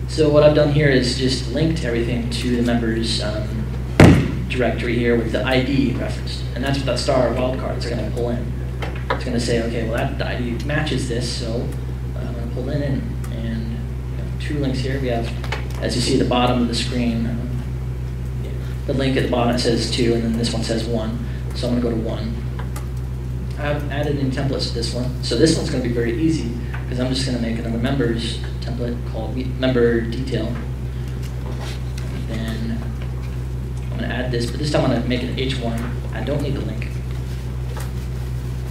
So what I've done here is just linked everything to the members directory here with the ID referenced. And that's what that star wildcard is going to pull in. It's going to say, okay, well, the ID matches this, so I'm going to pull it in. And we have 2 links here. We have, as you see at the bottom of the screen, the link at the bottom it says 2, and then this one says 1. So I'm going to go to 1. I've added in templates to this one. So this one's going to be very easy, because I'm just going to make another members template called member detail. And then I'm going to add this, but this time I'm going to make it H1. I don't need the link,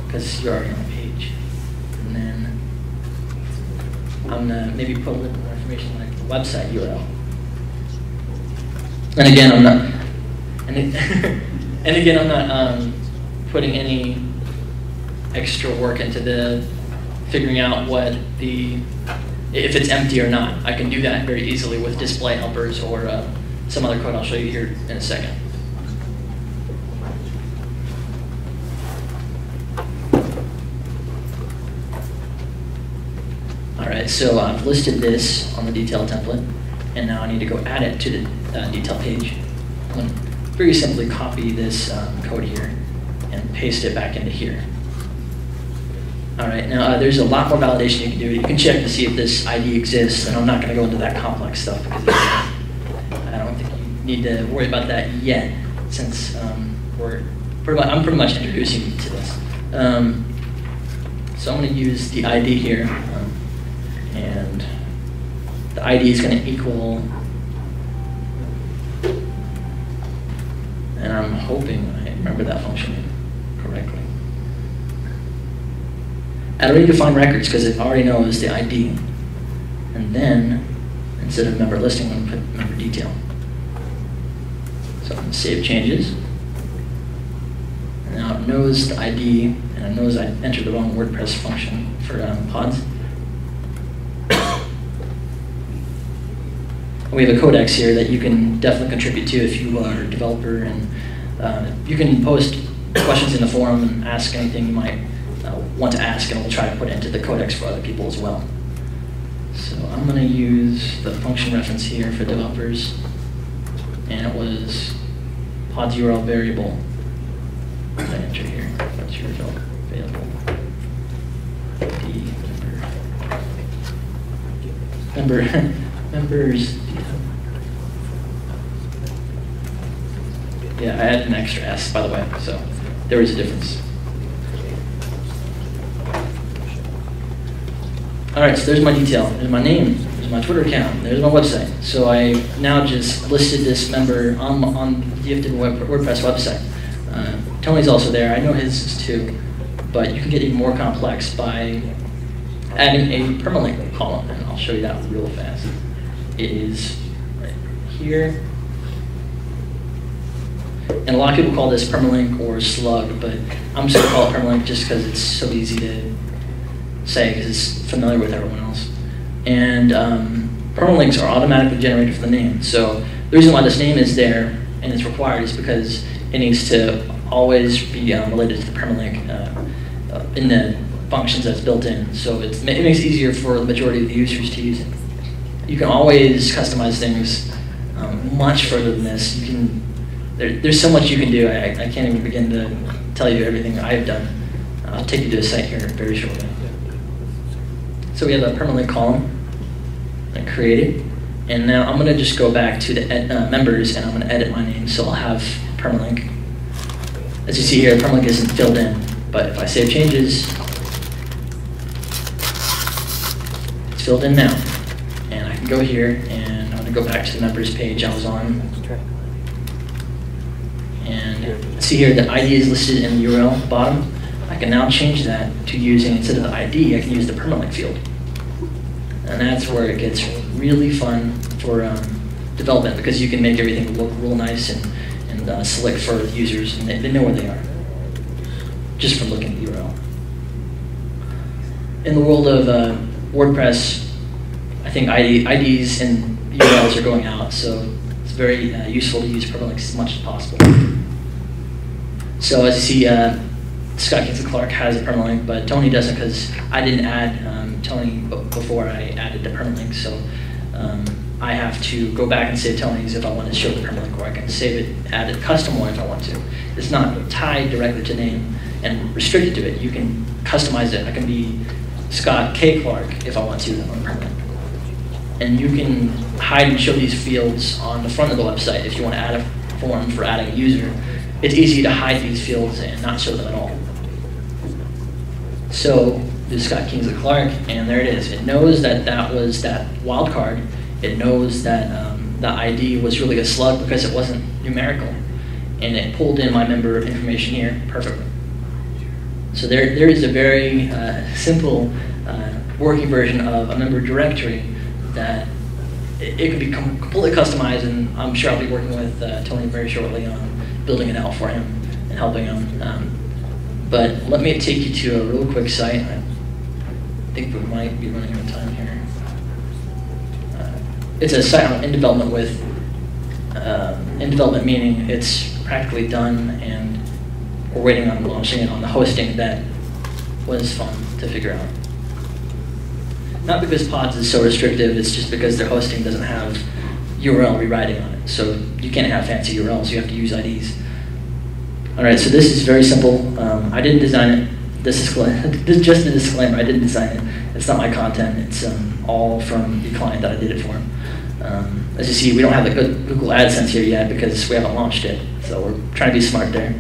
because you're already on the page. And then I'm going to maybe put a little bit more information like the website URL. And again, I'm not, and again, I'm not putting any extra work into the figuring out what if it's empty or not. I can do that very easily with display helpers or some other code I'll show you here in a second. All right, so I've listed this on the detail template, and now I need to go add it to the detail page. I'm going to very simply copy this code here and paste it back into here. All right, now there's a lot more validation you can do. You can check to see if this ID exists, and I'm not going to go into that complex stuff because I don't think you need to worry about that yet, since I'm pretty much introducing you to this. So I'm going to use the ID here, and the ID is going to equal, and I'm hoping I remember that function correctly. I don't need to find records because it already knows the ID. And then, instead of member listing, I'm going to put member detail. So I'm going to save changes. And now it knows the ID, and it knows I entered the wrong WordPress function for PODS. We have a codex here that you can definitely contribute to if you are a developer, and you can post questions in the forum and ask anything you might want to ask, and we'll try to put it into the codex for other people as well. So I'm going to use the function reference here for developers, and it was PODS URL variable. What did I enter here? PODS URL available. Members. Yeah, I added an extra S, by the way, so there is a difference. All right, so there's my detail. There's my name. There's my Twitter account. There's my website. So I now just listed this member on the Gifted WordPress website. Tony's also there. I know his is too, but you can get even more complex by adding a permalink column, and I'll show you that real fast. It is right here. And a lot of people call this permalink or slug, but I'm just going to call it permalink just because it's so easy to say because it's familiar with everyone else. And permalinks are automatically generated for the name. So the reason why this name is there and it's required is because it needs to always be related to the permalink in the functions that's built in. So it makes it easier for the majority of the users to use it. You can always customize things much further than this. You can. There's so much you can do. I can't even begin to tell you everything I've done. I'll take you to a site here very shortly. So we have a permalink column I created, and now I'm going to just go back to the members, and I'm going to edit my name, so I'll have permalink. As you see here, permalink isn't filled in, but if I save changes, it's filled in now. And I can go here, and I'm going to go back to the members page I was on. And see here, the ID is listed in the URL at the bottom. I can now change that to using, instead of the ID, I can use the permalink field. And that's where it gets really fun for development, because you can make everything look real nice and slick for the users, and they know where they are, just from looking at the URL. In the world of WordPress, I think IDs and URLs are going out, so it's very useful to use permalinks as much as possible. So as you see, Scott Clark has a permalink, but Tony doesn't, because I didn't add Tony before I added the permalink. So I have to go back and save Tony's if I want to show the permalink, or I can save it, add a custom one if I want to. It's not tied directly to name and restricted to it. You can customize it. I can be Scott K. Clark if I want to on permalink. And you can hide and show these fields on the front of the website if you want to add a form for adding a user. It's easy to hide these fields and not show them at all. So this is Scott Kingsley Clark, and there it is. It knows that that was that wildcard. It knows that the ID was really a slug because it wasn't numerical. And it pulled in my member information here perfectly. So there is a very simple working version of a member directory that it can be completely customized, and I'm sure I'll be working with Tony very shortly on building it out for him and helping him. But let me take you to a real quick site. I think we might be running out of time here. It's a site in development with, in development meaning it's practically done, and we're waiting on launching it on the hosting that was fun to figure out. Not because PODS is so restrictive, it's just because their hosting doesn't have URL rewriting on it. So you can't have fancy URLs, you have to use IDs. All right, so this is very simple. I didn't design it. This is just a disclaimer, I didn't design it. It's not my content, it's all from the client that I did it for. As you see, we don't have the Google AdSense here yet because we haven't launched it. So we're trying to be smart there.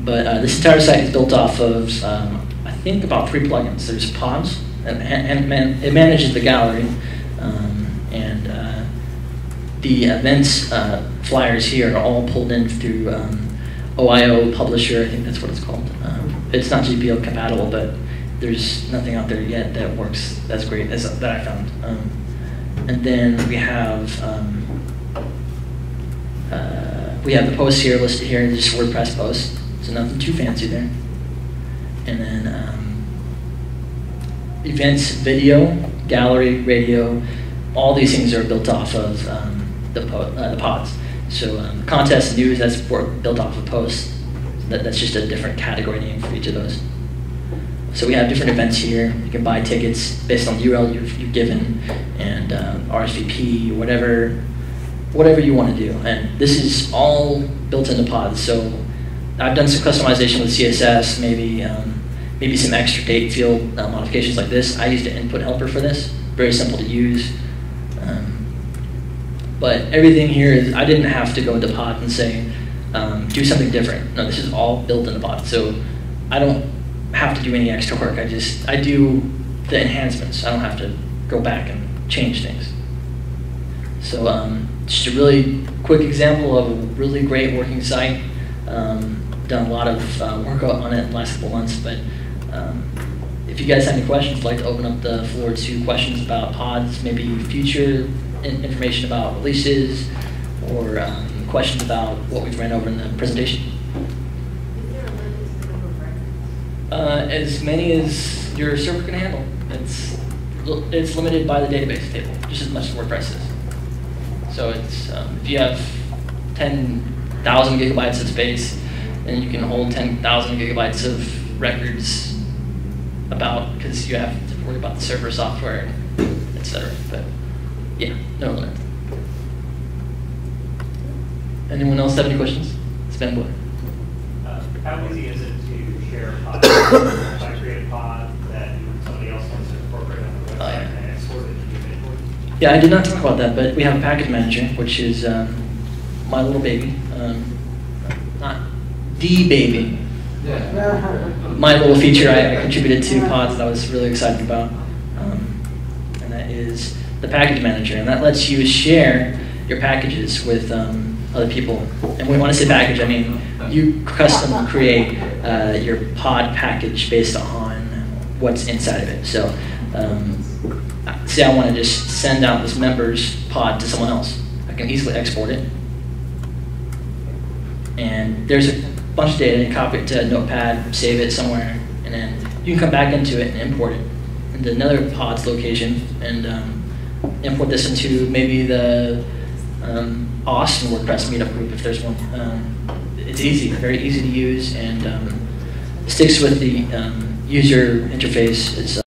But this entire site is built off of, I think, about 3 plugins. There's PODS, and it manages the gallery, and the events flyers here are all pulled in through OIO Publisher. I think that's what it's called. It's not GPL compatible, but there's nothing out there yet that works as great as that I found. And then we have the posts here listed here, just WordPress posts, so nothing too fancy there. And then events, video, gallery, radio, all these things are built off of the PODS. So contests, news, that's built off of posts. That's just a different category name for each of those. So we have different events here. You can buy tickets based on the URL you've given, and RSVP, whatever you want to do. And this is all built into PODS. So I've done some customization with CSS, maybe some extra date field modifications like this. I used an input helper for this. Very simple to use. But everything here is, I didn't have to go into PODS and say, do something different. No, this is all built into PODS. So I don't have to do any extra work. I do the enhancements. I don't have to go back and change things. So just a really quick example of a really great working site. Done a lot of work on it the last couple months, but if you guys have any questions, I'd like to open up the floor to questions about PODS, maybe future information about releases, or questions about what we've ran over in the presentation. As many as your server can handle. It's limited by the database table, just as much as WordPress is. So it's if you have 10,000 gigabytes of space, then you can hold 10,000 gigabytes of records because you have to worry about the server software, etc. But yeah, no limit. Anyone else have any questions? Sven Boy. How easy is it to share a pod? If I create a pod that somebody else wants to incorporate on the website and export it to you? Yeah, I did not talk about that, but we have a package manager, which is my little baby. Not the baby. Yeah. My little feature I contributed to PODS that I was really excited about. And that is the package manager. And that lets you share your packages with other people. And when I want to say package, I mean you custom create your pod package based on what's inside of it. So say I want to just send out this members pod to someone else. I can easily export it. And there's a bunch of data, copy it to Notepad, save it somewhere, and then you can come back into it and import it into another PODS location and import this into maybe the Austin WordPress meetup group if there's one. It's easy, very easy to use, and sticks with the user interface. It's